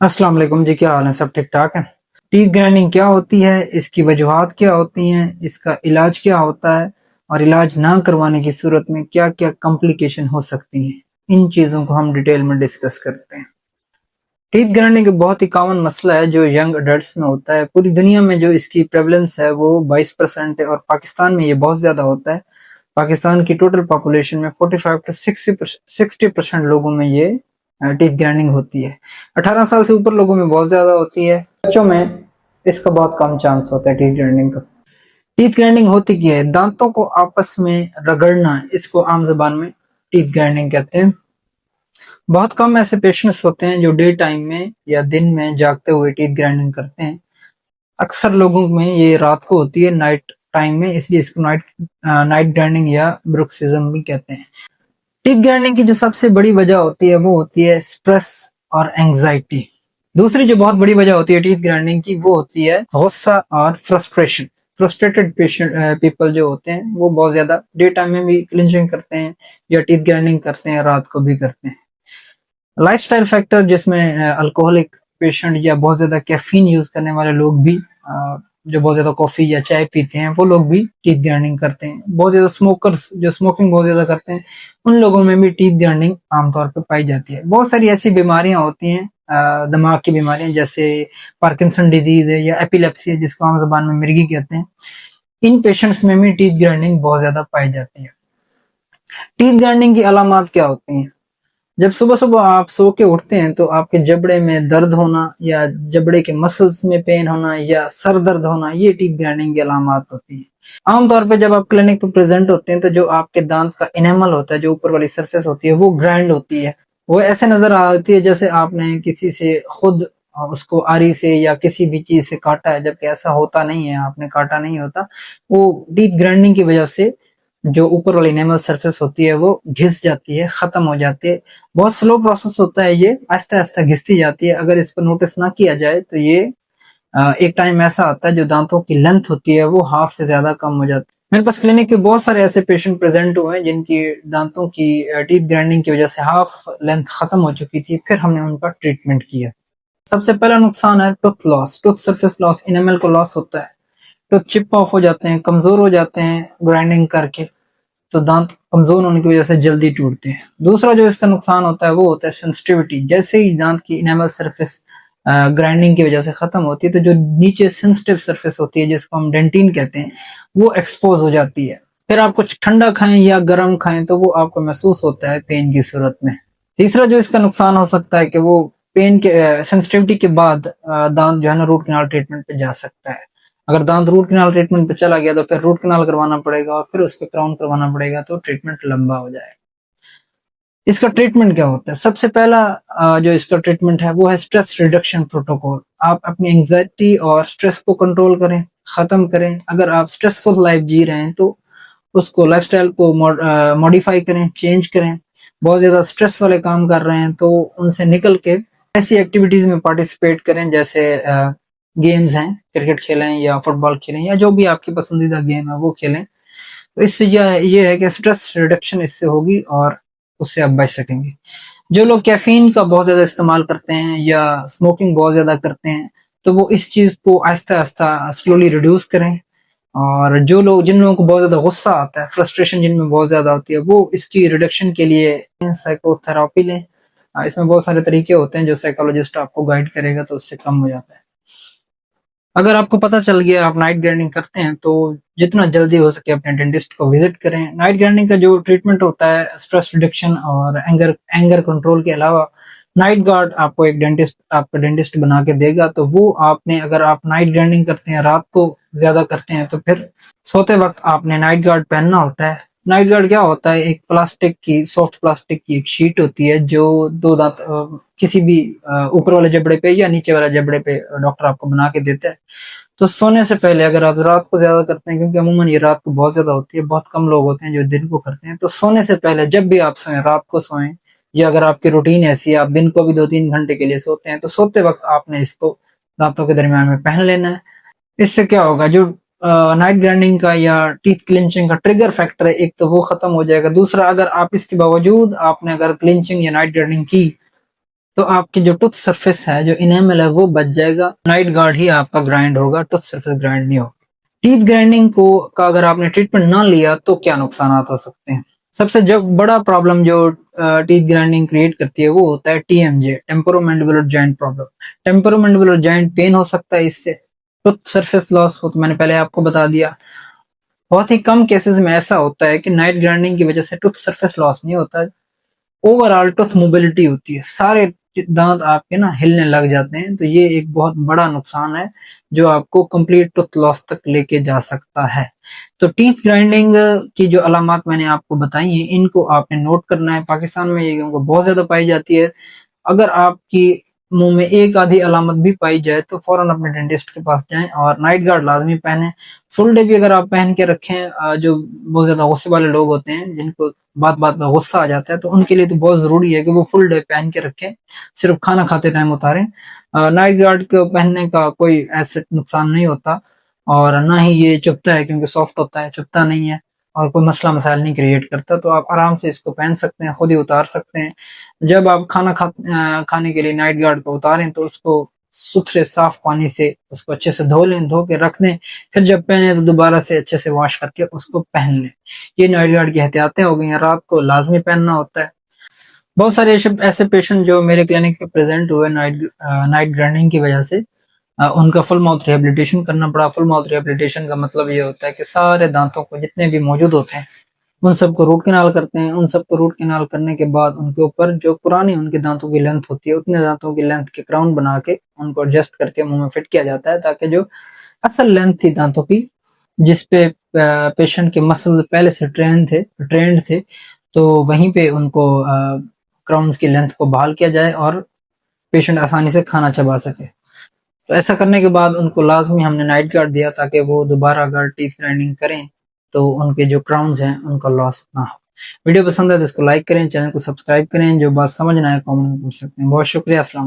अस्सलाम वालेकुम जी, क्या हाल है? सब ठीक ठाक है? टीथ ग्राइंडिंग क्या होती है, इसकी वजूहात क्या होती हैं, इसका इलाज क्या होता है और इलाज ना करवाने की सूरत में क्या क्या कॉम्प्लिकेशन हो सकती हैं, इन चीज़ों को हम डिटेल में डिस्कस करते हैं। टीथ ग्राइंडिंग एक बहुत ही कॉमन मसला है जो यंग अडल्ट्स में होता है। पूरी दुनिया में जो इसकी प्रेवलेंस है वो 22% है और पाकिस्तान में ये बहुत ज़्यादा होता है। पाकिस्तान की टोटल पॉपुलेशन में 45 टू 60% लोगों में ये टीथ ग्राइंडिंग होती है। 18 साल से ऊपर लोगों में बहुत ज्यादा होती है। बच्चों में इसका बहुत कम चांस होता है टीथ ग्राइंडिंग का। टीथ ग्राइंडिंग होती क्या है? दांतों को आपस में रगड़ना, इसको आम जबान में टीथ ग्राइंडिंग कहते हैं। बहुत कम ऐसे पेशेंट्स होते हैं जो डे टाइम में या दिन में जागते हुए टीथ ग्राइंडिंग करते हैं। अक्सर लोगों में ये रात को होती है, नाइट टाइम में, इसलिए इसको नाइट ग्राइंडिंग या ब्रुक्सिज्म भी कहते हैं। टीथ ग्राइंडिंग की जो सबसे बड़ी वजह होती है वो होती है स्ट्रेस और एंजाइटी। दूसरी जो बहुत बड़ी वजह होती है टीथ ग्राइंडिंग की वो होती है गुस्सा और फ्रस्ट्रेशन। फ्रस्ट्रेटेड पेशेंट पीपल जो होते हैं वो बहुत ज्यादा डे टाइम में भी क्लिंचिंग करते हैं या टीथ ग्राइंडिंग करते हैं, रात को भी करते हैं। लाइफस्टाइल फैक्टर, जिसमें अल्कोहलिक पेशेंट या बहुत ज्यादा कैफीन यूज करने वाले लोग भी, जो बहुत ज्यादा कॉफी या चाय पीते हैं, वो लोग भी टीथ ग्राइंडिंग करते हैं। बहुत ज्यादा स्मोकर्स जो स्मोकिंग बहुत ज्यादा करते हैं, उन लोगों में भी टीथ ग्राइंडिंग आमतौर पर पाई जाती है। बहुत सारी ऐसी बीमारियां होती हैं, दिमाग की बीमारियां, जैसे पार्किंसन डिजीज है या एपिलेप्सी है, जिसको आम जबान में मिर्गी कहते हैं। इन पेशेंट्स में भी टीथ ग्राइंडिंग बहुत ज्यादा पाई जाती है। टीथ ग्राइंडिंग की अलामत क्या होती हैं? जब सुबह सुबह आप सो के उठते हैं तो आपके जबड़े में दर्द होना या जबड़े के मसल्स में पेन होना या सर दर्द होना, ये टीथ ग्राइंडिंग की अलामत होती है। आमतौर पे जब आप क्लिनिक पे प्रेजेंट होते हैं तो जो आपके दांत का इनेमल होता है, जो ऊपर वाली सरफेस होती है, वो ग्राइंड होती है। वो ऐसे नजर आती है जैसे आपने किसी से खुद उसको आरी से या किसी भी चीज से काटा है, जबकि ऐसा होता नहीं है, आपने काटा नहीं होता। वो टीथ ग्राइंडिंग की वजह से जो ऊपर वाली इनेमल सरफेस होती है वो घिस जाती है, खत्म हो जाती है। बहुत स्लो प्रोसेस होता है, ये आहिस्ता आहिस्ता घिसती जाती है। अगर इसको नोटिस ना किया जाए तो ये एक टाइम ऐसा आता है जो दांतों की लेंथ होती है वो हाफ से ज्यादा कम हो जाती है। मेरे पास क्लिनिक पे बहुत सारे ऐसे पेशेंट प्रेजेंट हुए हैं जिनकी दांतों की टीथ ग्राइंडिंग की वजह से हाफ लेंथ खत्म हो चुकी थी, फिर हमने उनका ट्रीटमेंट किया। सबसे पहला नुकसान है tooth loss, tooth surface loss, enamel को लॉस होता है। टूथ चिप ऑफ हो जाते हैं, कमजोर हो जाते हैं ग्राइंडिंग करके, तो दांत कमजोर होने की वजह से जल्दी टूटते हैं। दूसरा जो इसका नुकसान होता है वो होता है सेंसिटिविटी। जैसे ही दांत की इनेमल सरफेस ग्राइंडिंग की वजह से खत्म होती है तो जो नीचे सेंसिटिव सरफेस होती है, जिसको हम डेंटिन कहते हैं, वो एक्सपोज हो जाती है। फिर आप कुछ ठंडा खाएं या गर्म खाएं तो वो आपको महसूस होता है पेन की सूरत में। तीसरा जो इसका नुकसान हो सकता है कि वो पेन के सेंसिटिविटी के बाद दांत जो है ना रूट कैनाल ट्रीटमेंट पे जा सकता है। अगर दांत रूट कैनाल ट्रीटमेंट पे चला गया तो फिर रूट कैनाल करवाना पड़ेगा और फिर उस पर क्राउन करवाना पड़ेगा, तो ट्रीटमेंट लंबा हो जाएगा। इसका ट्रीटमेंट क्या होता है? सबसे पहला जो इसका ट्रीटमेंट है वो है स्ट्रेस रिडक्शन प्रोटोकॉल। आप अपनी एंजाइटी और स्ट्रेस को कंट्रोल करें, खत्म करें। अगर आप स्ट्रेसफुल लाइफ जी रहे हैं तो उसको, लाइफस्टाइल को मॉडिफाई करें, चेंज करें। बहुत ज्यादा स्ट्रेस वाले काम कर रहे हैं तो उनसे निकल के ऐसी एक्टिविटीज में पार्टिसिपेट करें, जैसे गेम्स हैं, क्रिकेट खेलें या फुटबॉल खेलें या जो भी आपकी पसंदीदा गेम है वो खेलें। तो इससे ये है कि स्ट्रेस रिडक्शन इससे होगी और उससे आप बच सकेंगे। जो लोग कैफीन का बहुत ज्यादा इस्तेमाल करते हैं या स्मोकिंग बहुत ज्यादा करते हैं तो वो इस चीज को आहिस्ता आहिस्ता स्लोली रिड्यूस करें। और जिन लोगों को बहुत ज्यादा गुस्सा आता है, फ्रस्ट्रेशन जिनमें बहुत ज्यादा होती है, वो इसकी रिडक्शन के लिए साइकोथेरापी लें। इसमें बहुत सारे तरीके होते हैं जो साइकोलॉजिस्ट आपको गाइड करेगा, तो उससे कम हो जाता है। अगर आपको पता चल गया आप नाइट ग्राइंडिंग करते हैं तो जितना जल्दी हो सके अपने डेंटिस्ट को विजिट करें। नाइट ग्राइंडिंग का जो ट्रीटमेंट होता है स्ट्रेस रिडक्शन और एंगर कंट्रोल के अलावा, नाइट गार्ड आपको एक डेंटिस्ट बना के देगा। तो वो आपने, अगर आप नाइट ग्राइंडिंग करते हैं, रात को ज्यादा करते हैं, तो फिर सोते वक्त आपने नाइट गार्ड पहनना होता है। नाइट गार्ड क्या होता है? एक सॉफ्ट प्लास्टिक की एक शीट होती है जो दो दांत किसी भी ऊपर वाले जबड़े पे या नीचे वाले जबड़े पे डॉक्टर आपको बना के देता है। तो सोने से पहले, अगर आप रात को ज्यादा करते हैं, क्योंकि अमूमन ये रात को बहुत ज्यादा होती है, बहुत कम लोग होते हैं जो दिन को करते हैं, तो सोने से पहले जब भी आप सोएं, रात को सोएं, या अगर आपकी रूटीन ऐसी है आप दिन को भी 2-3 घंटे के लिए सोते हैं, तो सोते वक्त आपने इसको दांतों के दरमियान में पहन लेना है। इससे क्या होगा, जो नाइट ग्राइंडिंग का या टीथ क्लिंचिंग का ट्रिगर फैक्टर है, एक तो वो खत्म हो जाएगा। दूसरा, अगर आप इसके बावजूद आपने अगर क्लिंचिंग या नाइट ग्राइंडिंग की تو آپ کی جو ٹوتھ سرفیس ہے، جو انیمل ہے، وہ بچ جائے گا، نائٹ گارڈ ہی آپ کا گرائنڈ ہوگا، ٹوتھ سرفیس گرائنڈ نہیں ہوگا۔ ٹیتھ گرائنڈنگ کا اگر آپ نے ٹریٹمنٹ نہ لیا تو کیا نقصانات ہو سکتے ہیں؟ سب سے بڑا پرابلم جو ٹیتھ گرائنڈنگ کریٹ کرتی ہے وہ ہوتا ہے TMJ، temporomandibular joint problem. Temporomandibular joint pain ہو سکتا ہے اس سے، ٹوتھ سرفیس لاس ہو، تو میں نے پہلے آپ کو بتا دیا۔ بہت ہی کم کیسز میں ایسا ہوتا ہے کہ نائٹ گرائنڈنگ کی وجہ سے ٹوتھ سرفیس لاس نہیں ہوتا ہے، اوور آل ٹوتھ موبلٹی ہوتی ہے، سارے دانت آپ کے نا ہلنے لگ جاتے ہیں، تو یہ ایک بہت بڑا نقصان ہے جو آپ کو کمپلیٹ ٹوتھ لاس تک لے کے جا سکتا ہے۔ تو ٹیتھ گرائنڈنگ کی جو علامات میں نے آپ کو بتائی ہیں، ان کو آپ نے نوٹ کرنا ہے۔ پاکستان میں یہ بہت زیادہ پائی جاتی ہے۔ اگر آپ کی منہ میں ایک آدھی علامت بھی پائی جائے تو فوراً اپنے ڈینٹسٹ کے پاس جائیں، اور نائٹ گارڈ لازمی پہنیں۔ فل ڈے بھی اگر آپ پہن کے رکھیں، جو بہت زیادہ غصے والے لوگ ہوتے ہیں جن کو بات بات میں غصہ آ جاتا ہے، تو ان کے لیے تو بہت ضروری ہے کہ وہ فل ڈے پہن کے رکھیں، صرف کھانا کھاتے ٹائم اتاریں۔ نائٹ گارڈ کو پہننے کا کوئی ایسے نقصان نہیں ہوتا، اور نہ ہی یہ چبھتا ہے، کیونکہ سافٹ ہوتا ہے، چبھتا نہیں ہے، اور کوئی مسئلہ مسائل نہیں کریٹ کرتا، تو آپ آرام سے اس کو پہن سکتے ہیں، خود ہی اتار سکتے ہیں۔ جب آپ کھانا کھانے کے لیے نائٹ گارڈ کو اتاریں تو اس کو ستھرے صاف پانی سے اس کو اچھے سے دھو لیں، دھو کے رکھ دیں، پھر جب پہنے تو دوبارہ سے اچھے سے واش کر کے اس کو پہن لیں۔ یہ نائٹ گارڈ کی احتیاطیں ہو گئی ہیں، رات کو لازمی پہننا ہوتا ہے۔ بہت سارے ایسے پیشنٹ جو میرے کلینک پہ پریزنٹ ہوئے نائٹ گرائنڈنگ کی وجہ سے، ان کا فل ماؤتھ ریہیبلیٹیشن کرنا پڑا۔ فل ماؤتھ ریہیبلیٹیشن کا مطلب یہ ہوتا ہے کہ سارے دانتوں کو جتنے بھی موجود ہوتے ہیں ان سب کو روٹ کنال کرتے ہیں۔ ان سب کو روٹ کنال کرنے کے بعد ان کے اوپر جو پرانی ان کے دانتوں کی لینتھ ہوتی ہے، اتنے دانتوں کی لینتھ کے کراؤن بنا کے ان کو ایڈجسٹ کر کے منہ میں فٹ کیا جاتا ہے، تاکہ جو اصل لینتھ تھی دانتوں کی، جس پہ پیشنٹ کے مسل پہلے سے ٹرینڈ تھے، تو وہیں پہ ان کو کراؤنز کی لینتھ کو بحال کیا جائے اور پیشنٹ آسانی سے کھانا چبا سکے۔ تو ایسا کرنے کے بعد ان کو لازمی ہم نے نائٹ گارڈ دیا، تاکہ وہ دوبارہ اگر ٹیتھ گرائنڈنگ کریں تو ان کے جو کراؤنز ہیں ان کا لاس نہ ہو۔ ویڈیو پسند ہے تو اس کو لائک کریں، چینل کو سبسکرائب کریں، جو بات سمجھ نہ آئے کامنٹ میں پوچھ سکتے ہیں۔ بہت شکریہ، السلام۔